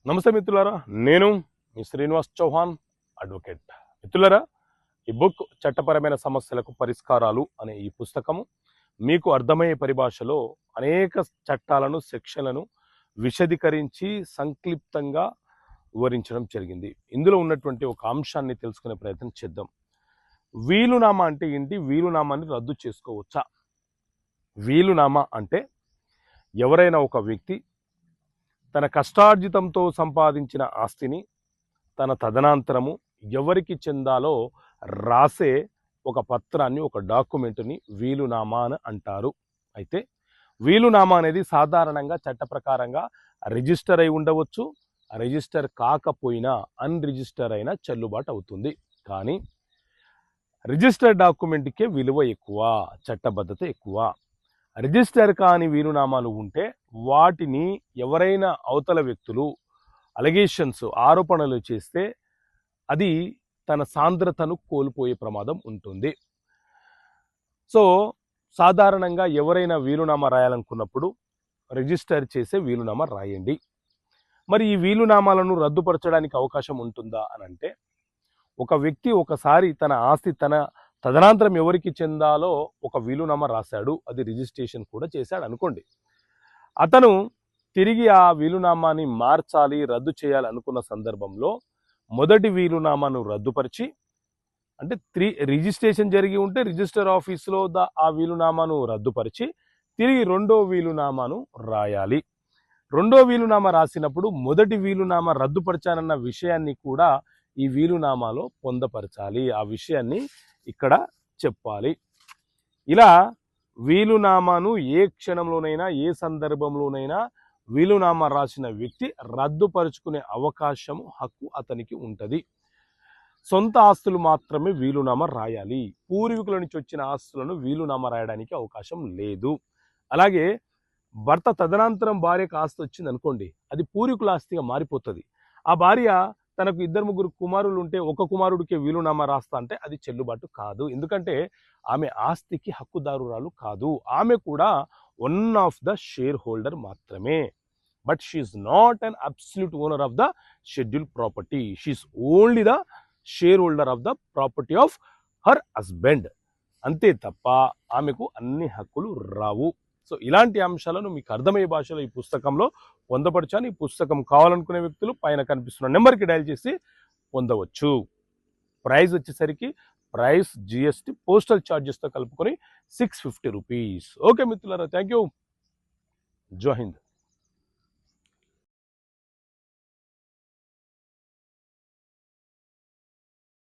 నమస్తే మిత్రులారా, నేను మీ శ్రీనివాస్ చౌహాన్ అడ్వకేట్. మిత్రులారా, ఈ బుక్ చట్టపరమైన సమస్యలకు పరిష్కారాలు అనే ఈ పుస్తకము మీకు అర్థమయ్యే పరిభాషలో అనేక చట్టాలను, సెక్షన్లను విశదీకరించి సంక్లిప్తంగా వివరించడం జరిగింది. ఇందులో ఉన్నటువంటి ఒక అంశాన్ని తెలుసుకునే ప్రయత్నం చేద్దాం. వీలునామా అంటే ఏంటి? వీలునామాని రద్దు చేసుకోవచ్చా? వీలునామా అంటే ఎవరైనా ఒక వ్యక్తి తన కష్టార్జితంతో సంపాదించిన ఆస్తిని తన తదనంతరము ఎవరికి చెందాలో రాసే ఒక పత్రాన్ని, ఒక డాక్యుమెంట్ని వీలునామా అని అంటారు. అయితే వీలునామా అనేది సాధారణంగా చట్ట ప్రకారంగా రిజిస్టర్ అయి ఉండవచ్చు, రిజిస్టర్ కాకపోయినా అన్రిజిస్టర్ అయినా చెల్లుబాటు అవుతుంది. కానీ రిజిస్టర్ డాక్యుమెంట్కే విలువ ఎక్కువ, చట్టబద్ధత ఎక్కువ. రిజిస్టర్ కాని వీలునామాలు ఉంటే వాటిని ఎవరైనా అవతల వ్యక్తులు అలిగేషన్స్, ఆరోపణలు చేస్తే అది తన సాంద్రతను కోల్పోయే ప్రమాదం ఉంటుంది. సో సాధారణంగా ఎవరైనా వీలునామా రాయాలనుకున్నప్పుడు రిజిస్టర్ చేసే వీలునామా రాయండి. మరి ఈ వీలునామాలను రద్దుపరచడానికి అవకాశం ఉంటుందా అని అంటే, ఒక వ్యక్తి ఒకసారి తన ఆస్తి తన తదనంతరం ఎవరికి చెందాలో ఒక వీలునామా రాశాడు, అది రిజిస్ట్రేషన్ కూడా చేశాడు అనుకోండి. అతను తిరిగి ఆ వీలునామాని మార్చాలి, రద్దు చేయాలి అనుకున్న సందర్భంలో మొదటి వీలునామాను రద్దుపరిచి, అంటే రిజిస్ట్రేషన్ జరిగి ఉంటే రిజిస్టర్ ఆఫీసులో ఆ వీలునామాను రద్దుపరిచి తిరిగి రెండో వీలునామాను రాయాలి. రెండో వీలునామా రాసినప్పుడు మొదటి వీలునామా రద్దుపరిచానన్న విషయాన్ని కూడా ఈ వీలునామాలో పొందపరచాలి. ఆ విషయాన్ని ఇక్కడ చెప్పాలి. ఇలా వీలునామాను ఏ క్షణంలోనైనా, ఏ సందర్భంలోనైనా వీలునామా రాసిన వ్యక్తి రద్దుపరుచుకునే అవకాశము, హక్కు అతనికి ఉంటుంది. సొంత ఆస్తులు మాత్రమే వీలునామా రాయాలి. పూర్వీకుల నుంచి వచ్చిన ఆస్తులను వీలునామా రాయడానికి అవకాశం లేదు. అలాగే భర్త తదనంతరం భార్యకు ఆస్తి వచ్చింది అనుకోండి, అది పూర్వీకుల ఆస్తిగా మారిపోతుంది. ఆ భార్య తనకు 2-3 కుమారులు ఉంటే ఒక కుమారుడికే వీలునామా రాస్తా అంటే అది చెల్లుబాటు కాదు. ఎందుకంటే ఆమె ఆస్తికి హక్కుదారురాలు కాదు. ఆమె కూడా one of the share holder మాత్రమే. But she is not an absolute owner of the schedule property. She is only the share holder of the property of her husband. అంతే తప్ప ఆమెకు అన్ని హక్కులు రావు. సో ఇలాంటి అంశాలను మీకు అర్థమయ్యే భాషలో ఈ పుస్తకంలో పొందపరిచాను. ఈ పుస్తకం కావాలనుకునే వ్యక్తులు పైన కనిపిస్తున్న నెంబర్కి డయల్ చేసి పొందవచ్చు. ప్రైస్ వచ్చేసరికి ప్రైస్ జిఎస్టీ పోస్టల్ ఛార్జెస్తో కలుపుకొని 650 రూపీస్. ఓకే మిత్రులారా, థ్యాంక్ యూ. జై హింద్.